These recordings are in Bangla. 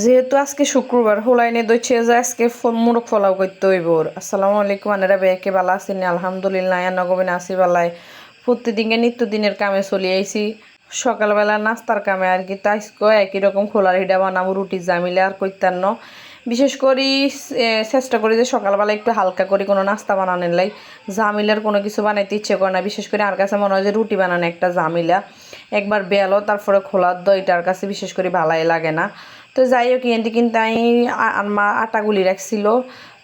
যেহেতু আজকে শুক্রবার হোলাইনে দইছে যে আজকে মুরগ ফলাও করতে হইব। আসসালামু আলাইকুম আনারা বেকে বালা আছেন আলহামদুলিল্লাহ নগবিন আসি বালাই প্রতিদিনকে নিত্যদিনের কামে চলে আইছি। সকালবেলা নাস্তার কামে আর কি তাইস্কো একই রকম খোলার হিডা বানাবো রুটি জামিলে আর কইতার ন বিশেষ করি চেষ্টা করি যে সকালবেলা একটু হালকা করে কোনো নাস্তা বানানোর লাই জামিলার কোনো কিছু বানাইতে ইচ্ছে করে না। বিশেষ করে আর কাছে মনে হয় যে রুটি বানানো একটা জামিলা, একবার বেলো তারপরে খোলার দইটার কাছে বিশেষ করে ভালাই লাগে না। তো যাই হোক এনটি কিন্তু আমি মা আটা গুলি রাখছিল,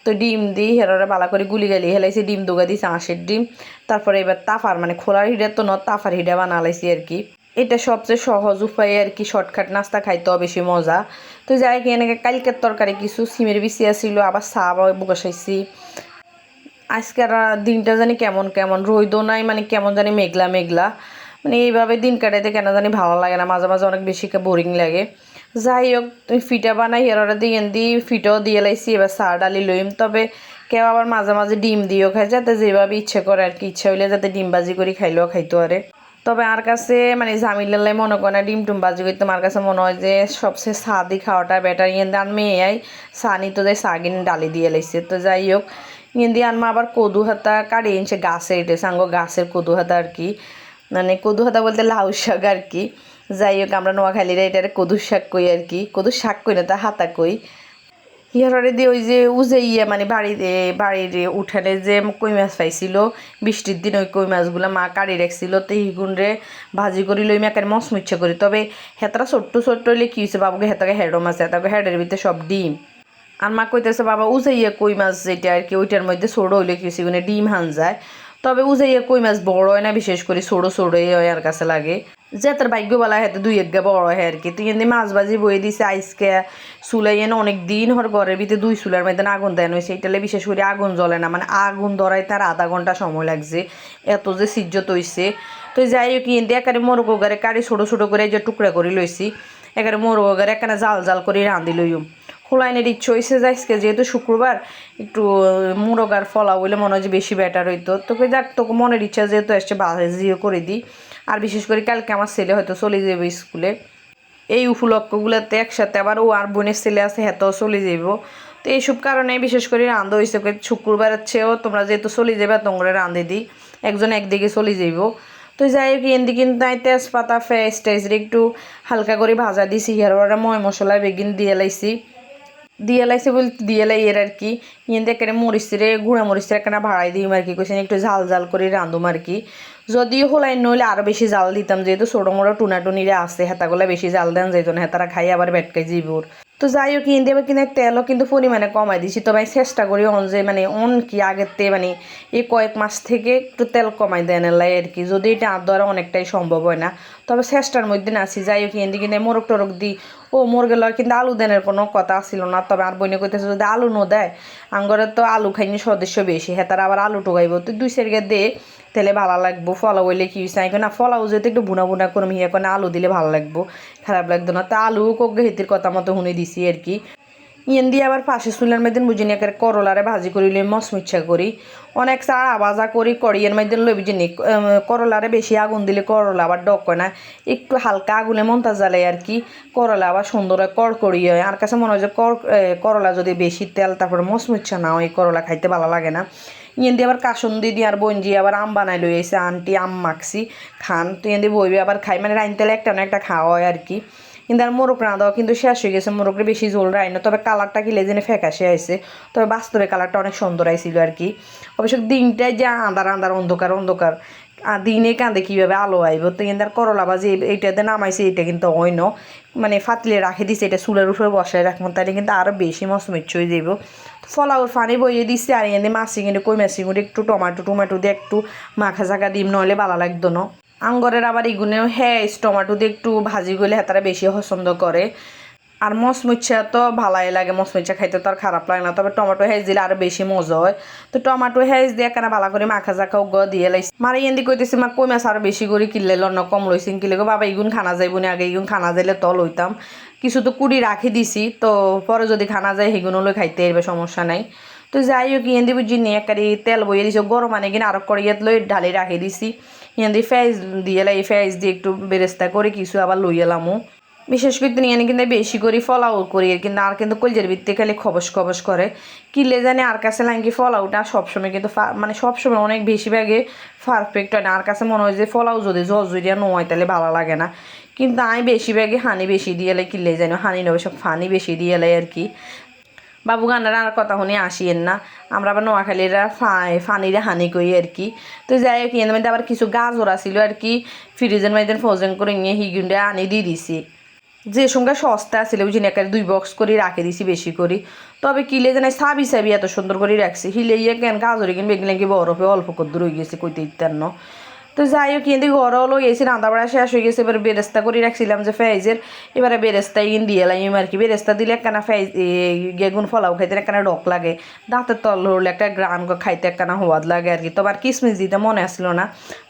তো ডিম দিই হেরোরে ভালো করে গুলি গালি হেলাইছি, ডিম দুগা দিয়েছি 80 ডিম। তারপরে এবার তাফার মানে খোলার হিডা তো ন তাফার হিডা বানালাইছি আর কি। এটা সবচেয়ে সহজ উপায় আর কি, শর্টকাট নাস্তা খাইতেও বেশি মজা। তো যাই হোক এনেকে কালকের তরকারি কিছু সিমের বিচি আসছিল, আবার চা বসাইছি। আজকের দিনটা জানি কেমন কেমন রইদও নাই, মানে কেমন জানি মেঘলা মেঘলা, মানে এইভাবে দিন কাটাইতে কেন জানি ভালো লাগে না, মাঝে মাঝে অনেক বেশি বোরিং লাগে। যাই হোক তুমি ফিটা বানাই হেরোটা দিয়ে ফিটাও দিয়ে লাইছি, এবার চা ডালি লইম। তবে কেউ আবার মাঝে মাঝে ডিম দিয়েও খায়, যাতে যেভাবে ইচ্ছে করে আর কি, ইচ্ছা হইলে যাতে ডিম বাজি করে খাইলেও খাইতে পারে। তবে আর কাছে মানে জামিলাল্লাই মনে করে না ডিম টুম বাজি করতে, আমার কাছে মনে হয় যে সবচেয়ে চা দি খাওয়াটা বেটার। ইয়ে আর মেয়ে চা নিতে যায় চা কিনে ডালি দিয়ে লাইছে। তো যাই হোক ইন্দি আনমা আবার কদু হাতা কাড়ি এনেছে গাছের, এটা সাঙ্গ গাছের কদু হাতা আর কি, মানে কদু হাতা বলতে লাউ শাক আর কি। যাই হোক আমরা নোয়াখালীরা এটা কদু শাক কই আর কি, কদু শাক কই না তা হাতা কই। ইয়ারে দিয়ে ওই যে উজে মানে বাড়ির উঠানে যে কই মাছ পাইছিল বৃষ্টির দিন, ওই কই মাছগুলো মা কাড়ি রাখছিল, তো হিগুনরে ভাজি করি লই মেকার মচমুচ্ছে করি। তবে হেতারা ছোট্ট ছোট্ট হইলে কি হয়েছে বাবুকে হেতাকে হেডো মাছ, হেতাকে হেডের ভিতরে সব ডিম। আর মা কইতেছে বাবা উজাইয়া কই মাছ যেটা আর কি, ওইটার মধ্যে ছোড়ো হইলে কি হয়েছে ডিম হান যায়। তবে উজাইয়া কই মাছ বড় হয় না, বিশেষ করে ছোড়ো ছোড়োই হয় আর কাছে লাগে। যে তার ভাগ্য বলা হেতে দুই এক গা বড় হয় আর কি। তুই এমনি মাছ ভাজি বয়ে দিছে আইসকে চুলাই এনে অনেক দিন হর ঘরের ভিতরে দুই চুলার মধ্যে আগুন দেন হয়েছে, এটালে বিশেষ করে আগুন জ্বলে না, মানে আগুন ধরাই তার আধা ঘন্টা সময় লাগছে, এত যে সিজ্জত হইছে। তো যাই হোক এনতে একারে মোরগ গারে কাড়ি ছোটো ছোটো করে যে টুকরা করে লইছি, একারে মোরগ গারে এখানে জাল জাল করে রাঁধি লইম। খোলাইনের ইচ্ছে হয়েছে যাইসকে যেহেতু শুক্রবার একটু মোরগ আর ফলা বলে মনে হয় যে বেশি বেটার হইতো। তোকে যাক তোকে মনের ইচ্ছা যেহেতু এসছে ভাজিও করে দিই। আর বিশেষ করে কালকে আমার ছেলে হয়তো চলে যাবে স্কুলে, এই উপলক্ষগুলোতে একসাথে আবার ও আর বোনের ছেলে আছে হেতেও চলে যাইব। তো এইসব কারণে বিশেষ করে রান্ধা হয়েছে শুক্রবারের চেয়েও তোমরা যেহেতু চলে যাবে তোমরা রাঁধে দিই, একজন একদিকে চলে যাইব। তো যাই হোক এনদি কিন্তু তেজপাতা ফেস টেস্ট একটু হালকা করে ভাজা দিছি, হেরোরা ময় মশলা বেগিন দিয়ে লাইছে বলতে দিয়ে লাই এর আর কি। ইয়ে এখানে মরিচরে গুঁড়া মরিচের এখানে ভাড়াই দিই আর কি, কইছেন একটু ঝাল ঝাল করে রাঁধুম আর কি। যদিও হলাই নইলে আরও বেশি জাল দিতাম, যেহেতু ছোটো মোটো টুনাটুনিরে আছে হেতাগুলো বেশি জাল দেন যেহেতু হেতারা খাই আবার বেটকাই জিবুর। তো যাই হোক ইন্দি আবার কিন্তু তেলও কিন্তু পরিমাণে কমাই দিছি। তবে আমি চেষ্টা করি যে মানে কি আগের তে মানে এই কয়েক মাস থেকে একটু তেল কমাই দেন লাই আর কি, যদি এটা আর দ্বারা অনেকটাই সম্ভব হয় না, তবে চেষ্টার মধ্যে আছি। যাই হোক ইন্দি কিন্তু মোরগ টরক দিই। ও মুরগি লয় কিন্তু আলু দেনের কোনো কথা ছিল না, তবে আর বইনে কইতেছে যদি আলু ন দেয় আঙ্গরে তো আলু খাইনি সদস্য বেশি, হ্যাঁ তারা আবার আলু টোকাইব, তো দুই সেরগে দে তাহলে ভালো লাগবো। ফলাও হইলে কি হয়েছে না ফলাও যেহেতু একটু বুনা বুনা করম হিয়া করে আলু দিলে ভালো লাগবো, খারাপ লাগতো না। তা আলু কোকে হিতির কথা মতো শুনে দিছি আর কি। ইয়েন দিয়ে আবার পাশে চুলার মধ্যে বুঝিনি একের করলারে ভাজি করি লই মচমিচ্ছা করি, অনেক চাড়া ভাজা করি কড়িয়ের মধ্যে লই বুঝিনি। করলারে বেশি আগুন দিলে করলা আবার ডক হয় না, একটু হালকা আগুনে মন্তা জ্বালাই আর কি, করলা আবার সুন্দর হয় কড়কড়ি হয়। আর কাছে মনে হয় যে করলা যদি বেশি তেল তারপরে মচমিচ্ছা না হয় করলা খাইতে ভালো লাগে না। ইয়েন দিয়ে আবার কাসুন্দি দিয়ে আর বঞ্জি আবার আম বানাই লই এসে আন্টি আম মাখছি খান, তো ইয়েন দিয়ে বইবে আবার খাই, মানে রাইন তেলে একটা না একটা খাওয়া হয় আর কি। কিন্তু আর মোরগ রাঁধাও কিন্তু শেষ হয়ে গেছে, মোরগরে বেশি ঝোল রাই না, তবে কালারটা কি লেজেনে ফ্যাকাশে আইছে, তবে বাস্তবে কালারটা অনেক সুন্দর আইছিল আর কি। অবশ্য দিনটাই যে আন্ধার আন্ধার অন্ধকার অন্ধকার, আর দিনে কাঁদে কীভাবে আলো আইব। তো কিন্তু আর করলা ভাজি এইটাতে নামাইছে, এটা কিন্তু অন্য মানে ফাতলে রাখে দিছে, এটা চুলের উপরে বসায় রাখবো তাহলে কিন্তু আরও বেশি মচমচ হয়ে যাইব। ফলাউর ফানি বইয়ে দিচ্ছে আর এনে মাছি কিন্তু কই মাছি কিন্তু একটু টমেটো দিয়ে একটু মাখা ঝাঁকা ডিম নইলে ভালো লাগতো না। আঙ্গরের আবার এগুনেও হ্যাঁ টমেটো দিয়ে একটু ভাজি করলে তারা বেশি পছন্দ করে। আর মচমুচ্ছা তো ভালাই লাগে, মচমুচ্ছা খাইতে তো আর খারাপ লাগে না, তবে টমেটো হেজ দিলে আরো বেশি মজা হয়। তো টমেটো হেজ দিয়ে কেন ভালো করে মাখা জাখাও দিয়ে লাইছি। মারে এন্দি কইতেছি মা কই মাছ আরো বেশি করে কিনলে লন্য কম লইছিন কিলে গো বাবা ইগুন খানা যাইব না, আগে ইগুন খানা যাইলে তো লইতাম, কিছু তো কুড়ি রাখি দিছি, তো পরে যদি খানা যায় সেগুলো লই খাইতে এরবে সমস্যা নাই। তো যাই হোক ইয়েন্দি বুঝি নিয়ে একারি তেল বইয়ে দিছি গরম আনে কিনা আরো কড়িয়াত লই ঢালি রাখি দিছি। ইয়েন্দি ফেজ দিয়ে লাই ফেজ দিয়ে একটু বেরেস্তা করে কিছু আবার লই এলামও। বিশেষ করে নিয়ে কিন্তু বেশি করে ফলাও করি কিন্তু আর কিন্তু কলজের ভিত্তি খালি খবস খবস করে কিলে জানি আর কাছে লাঙ্কি ফলাওটা সবসময় কিন্তু মানে সবসময় অনেক বেশিরভাগে পারফেক্ট হয় না। আর কাছে মনে হয় যে ফলাও যদি জজুরিয়া নোয় তাহলে ভালো লাগে না, কিন্তু আমি বেশিরভাগে হানি বেশি দিয়ে এলে কিলে জানি হানি নেবে সব ফানি বেশি দিয়ে এলে আর কি। বাবু গান্নারা আর কথা শুনে আসিয়েন না, আমরা আবার নোয়াখালীরা ফানিরে হানি করি আর কি। তো যাই হোক এর মধ্যে আবার কিছু গাজর আসিল আর কি, ফ্রিজের মধ্যে ফ্রোজেন করে নিয়ে হিগুন্ডে আনি দিয়ে দিছি। যে সঙ্গে সস্তা আসলে বুঝিনি একেবারে 2 বক্স করে রাখে দিছি বেশি করি। তবে কিলে জানাই সাবি সাবি এত সুন্দর করে রাখছি হিলে ইয়ে কেন গাজরে কিনবে এগুলো কি বরফে অল্প করে রয়ে গেছে কইতে ইত্যান্ন। তো যাই হোক কিন্তু ঘরও লই গেছি রান্না বাড়া শেষ হয়ে গেছে, এবার বেরেস্তা করে রাখছিলাম যে ফেজের, এবারে বেরেস্তা ইন দিয়ে লাইম আর কি। বেরেস্তা দিলে একখানা ফেজ গেগুন ফলাও খাইতে একখানা ডক লাগে, দাঁতের তল হলে একটা গ্রান খাইতে একখানা হওয়াদ লাগে আর কি। তো আর কিসমিস দিতে মনে আসলো না,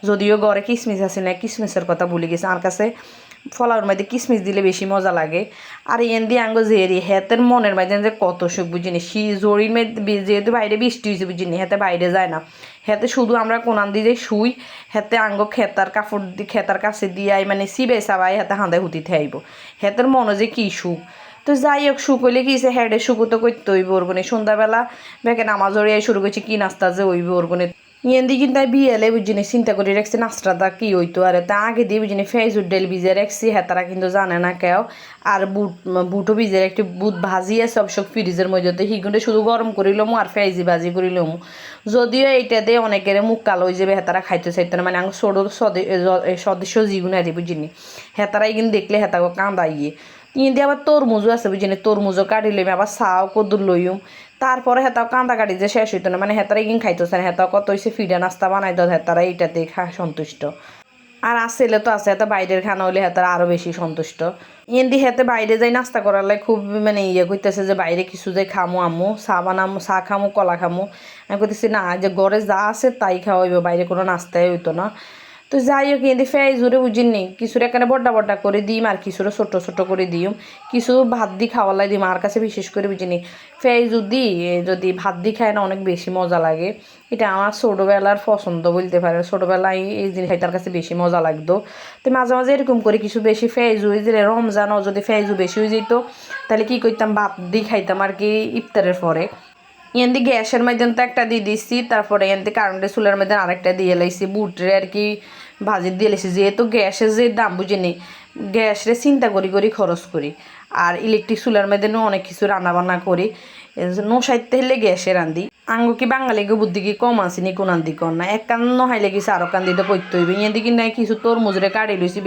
যদিও ঘরে কিসমিস আসে না, কিসমিসের কথা ভুলে গেছে। আমার কাছে ফলাওয়ার মধ্যে কিসমিস দিলে বেশি মজা লাগে। আর এন দিয়ে আঙ্গ জেরি হেতের মনের মাঝে যে কত সুখ বুঝিনি, জরির মধ্যে যেহেতু বাইরে বৃষ্টি হয়েছে বুঝিনি হেতে বাইরে যায় না, হেতে শুধু আমরা কোনান দিয়ে শুই, হেতে আঙ্গ খেতার কাপড় খেতার কাছে দিয়ে মানে সিবে সাবাই হেতে হাঁদায় হুতিতে আইব, হেতের মনে যে কী সুখ। তো যাই হোক সুখ হইলে কি হেডে সুখ তো করতে হইব ওরবনে। সন্ধ্যাবেলা বেকে নামাজ ওরিয়াই শুরু করছি কি নাস্তা যে হইব ওরবনে। ইয়েন্দি কিন্তু বিয়েলে বুঝিনি চিন্তা করে রাখছি নাস্তাটা কি হইতো, আর তা আগে দিয়ে বুঝিনি ফেজুর ডেল ভিজে রাখছি হেতারা কিন্তু জানে না কেউ। আর বুটও ভিজে একটি বুট ভাজিয়ে সব ফ্রিজের মধ্যে হিগুন্ডে শুধু গরম করিলাম আর ফেজি ভাজি করিলাম। যদিও এইটা দিয়ে অনেকের মুখ কালো হয়ে যাবে, হেতারা খাইতে চাইতো না, মানে আমার ছোট সদস্য যেগুলো আর বুঝিনি হেতারাই কিন্তু দেখলে হেতাকে কান্দাইয়ে। ইন্দি আবার তরমুজও আছে বুঝিনি, তরমুজও কাটি লইম আবার চাও কদুর লইম। তারপরে হেতাও কান্দা কাটি যে শেষ হইতো না, মানে হেতারা ইগিন খাইতেছে না, হেতাও কত হয়েছে ফিডা নাস্তা বানাই দাও হেতারা এইটাতে সন্তুষ্ট। আর আসলে তো আছে হেতা বাইরের খানা হলে হেতারা আরও বেশি সন্তুষ্ট। ইন্দি হেতে বাইরে যাই নাস্তা করার লাই খুব মানে ইয়ে করতেছে যে বাইরে কিছু যে খামো আম্মু চা বানামো, চা খামো কলা খামো। আমি করতেছি না, যে ঘরে যা আছে তাই খাওয়া হইব, বাইরে কোনো নাস্তাই হইতো না। তো যাই হোক এদি ফেজুরে বুঝিনি কিছুর এখানে বড্ডা বড্ডা করে দিম আর কিছুরে ছোট ছোট করে দিম, কিছু ভাত দি খাওয়ালাই দিম। আর কাছে বিশেষ করে বুঝিনি ফেজু দি যদি ভাত দি খায় না অনেক বেশি মজা লাগে। এটা আমার ছোটোবেলার পছন্দ বলতে পারে, ছোটোবেলায় এই জিনিস তার কাছে বেশি মজা লাগতো। তো মাঝে মাঝে এরকম করে কিছু বেশি ফেজু হয়ে দিলে রমজানও যদি ফেজু বেশি হয়ে যেত তাহলে কী করতাম ভাত দি খাইতাম আর কি ইফতারের পরে। এনদি গ্যাসের মধ্যে তো একটা দিয়ে দিচ্ছি, তারপরে এনদি কারেন্টের চুলার মধ্যে আরেকটা দিয়ে লাইছি বুটরে আর কি ভাজি দিয়ে লাইছি। যেহেতু গ্যাসের যে দাম বুঝিনি গ্যাসরে চিন্তা করি করি খরচ করি, আর ইলেকট্রিক চুলার মধ্যে অনেক কিছু রান্না বান্না করি, নসাইতে হলে গ্যাসে রান্ধি। আঙ্গু কি বাঙালিকে বুদ্ধি কি কম আসেনি কোনান দি কর না, এক কান নহাইলে কিছু আরো কান দিতে করতে হইবে। এদি কি নাই কিছু তরমুজরে কাটি লইছি,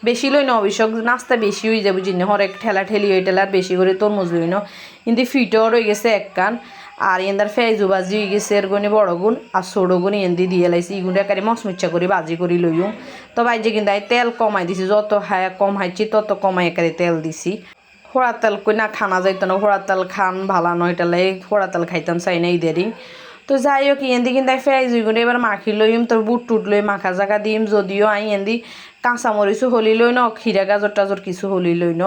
বেশি লই না অবশ্য নাস্তা বেশি হয়ে যাবে বুঝিনি, হরেক ঠেলা ঠেলি ওই ঠেলার বেশি করে তরমুজ লই না। কিন্তু ফিটও রয়ে গেছে এক কান, আর এন্দার ফেজু বাজি হয়ে গেছে এর গুণে বড় গুণ আর ছোটো গুণ এন্দি দিয়ে লাইছি ইগুনটা একারি মচমুচ্ছা করে বাজি করি লইও। তো বাইজে কিন্তু তেল কমাই দিছি, যত কম হাইছি তত কমাই একারি তেল দিছি। খোড়া তেল কই না খানা যাইতো না, খোড়া তেল খান ভালো নয়, এটালাই খোড়া তেল খাইতাম চাই না ইদেরই। তো যাই হোক এন্দি কিন্তু ফেজ গুণে এবার মাখি লইম, তোর বুট টুট লই মাখা জাগা দিম। যদিও আই এন্দি কাঁচামরিচও হলি লই ন, খিরা গাজর টাজর কিছু হলি লই ন,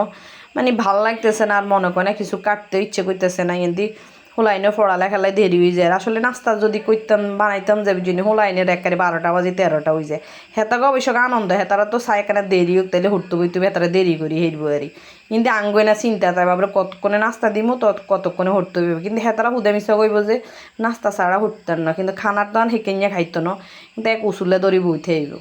মানে ভাল লাগতেছে না আর মনে করে না কিছু কাটতে ইচ্ছে করতেছে না। এন্দি হোলাইনে পড়ালে খেলায় দেরি হয়ে যায়। আসলে নাস্তা যদি করতাম বানাইতাম যাবি জন্য হোলাইনের একেবারে 12টা বাজে 13টা হয়ে যায়। হেতাকে অবশ্য আনন্দ, হেতারা তো চাই এখানে দেরি হোক তাইলে হুটতে বইতে হেতারা দেরি করি হেরবো আরই। কিন্তু আঙ্গই না চিন্তা তাই ভাবলে কতক্ষণে নাস্তা দিমো কতক্ষণে হটতে হইব। কিন্তু হেতারা হুদা মিশা কইব যে নাস্তা ছাড়া হটতেন না, কিন্তু খানার তো হেঁকে খাইতো না, কিন্তু এক উসুলে দড়ি বইতে আইব।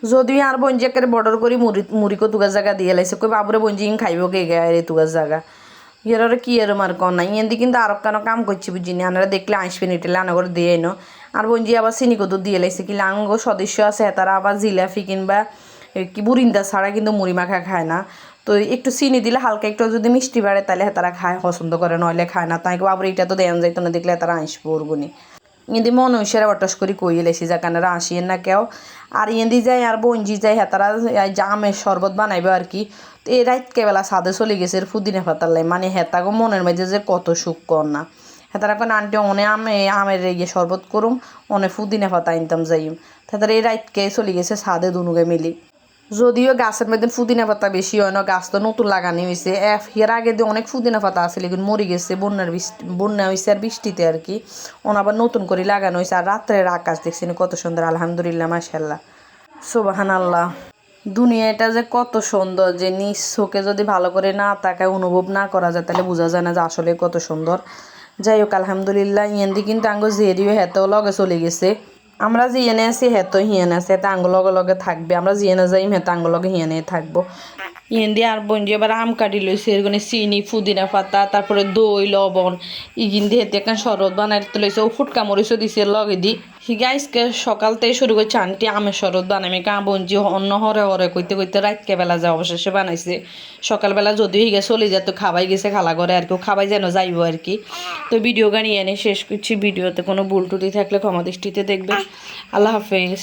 যদিও আর বঞ্জি একেবারে বর্ডার করি মুড়িকো তুগার জায়গা দিয়ে লাইছে, কই বাবুরে বঞ্জি খাইব কে গে রে তুগার জায়গা ইয়ার কি আর মার কন নাই। এনদি কিন্তু আরো কেন কাম করছি বুঝিনি, আনারা দেখলে আইসবেন এটেলে আনাগর দিয়ে এনো। আর বঞ্জি আবার চিনি কত দিয়ে লাইছে কি লাঙ্গ সদস্য আছে তারা আবার জিলাপি কিংবা কি বুরিন্দা ছাড়া কিন্তু মুড়ি মাখা খায় না। তো একটু চিনি দিলে হালকা একটু যদি মিষ্টি বাড়ে তাহলে তারা খায় পছন্দ করে, নইলে খায় না। তাই বাবুর এটা তো দেন যাইতো না, দেখলে তারা আইসবো ওরগুনি। ইন্দি মন হইসারা অটস করি কইয়ে লেছি যা কানারা আসিয়েন না কেউ। আর ইন্দি যায় আর বঞ্জি যায় হেতারা জামের শরবত বানাইবে আর কি। তো এই রাতকে বেলা সাদে চলে গেছে ফুদিনে ফাতালাই, মানে হেতাগো মনের মধ্যে যে কত সুখ কর না। হেতারা কোন আন্টি অনে আমের ইয়ে শরবত করুম অনে ফুদিনে ফাতা আনতাম যাইম। হেতারা এই রাতকে চলে গেছে সাদে দুনুগে মিলি। যদিও গাছের মধ্যে ফুদিনা পাতা বেশি হয় না, গাছ তো নতুন লাগানি হয়েছে। এর আগে দিয়ে অনেক ফুদিনা পাতা আসলে কিন্তু মরে গেছে বন্যা হয়েছে আর বৃষ্টিতে আর কি। আবার নতুন করে লাগানো হয়েছে। আর রাত্রের আকাশ দেখছি কত সুন্দর, আলহামদুলিল্লাহ মাশাআল্লাহ সুবহানাল্লাহ। দুনিয়াটা যে কত সুন্দর, যে নিজ চোখে যদি ভালো করে না তাকায় অনুভব না করা যায় তাহলে বোঝা যায় না যে আসলে কত সুন্দর। যাই হোক আলহামদুলিল্লাহ ইয়েন্দি কিন্তু আঙ্গ জেরিও হেতেও লগে চলে গেছে। আমরা জিয়ানে আছি হেতো হিয়ানে আছে, হেতে আঙ্গ লগে লগে থাকবে, আমরা জিয়ানে যাইম হেতে আঙ্গ লগে হিয়ানে থাকবো। ইয়েন্দি আর বঞ্জি এবার আম কাটি লইছে, এরকম চিনি পুদিনা পাতা তারপরে দই লবণ ইগিন দিয়ে হেতে একটা শরবত বানাই লইছে, ও ফুটকা মরিচও দিছে লগে দি। হিগা আজকে সকাল থেকে শুরু করছে আন্টি আমের শরবত বানামি, কা বঞ্জি অন্য হরে হরে কইতে কইতে রাতকে বেলা যায় অবশেষে বানাইছে। সকালবেলা যদিও হিগে চলে যেত খাবাই গেছে খালা ঘরে, আর কেউ খাবাই যেন যাইব আর কি। তো ভিডিও গানি এনে শেষ করছি, ভিডিওতে কোনো ভুল টুটি থাকলে ক্ষমা দৃষ্টিতে দেখবে। আল্লাহ হাফেজ।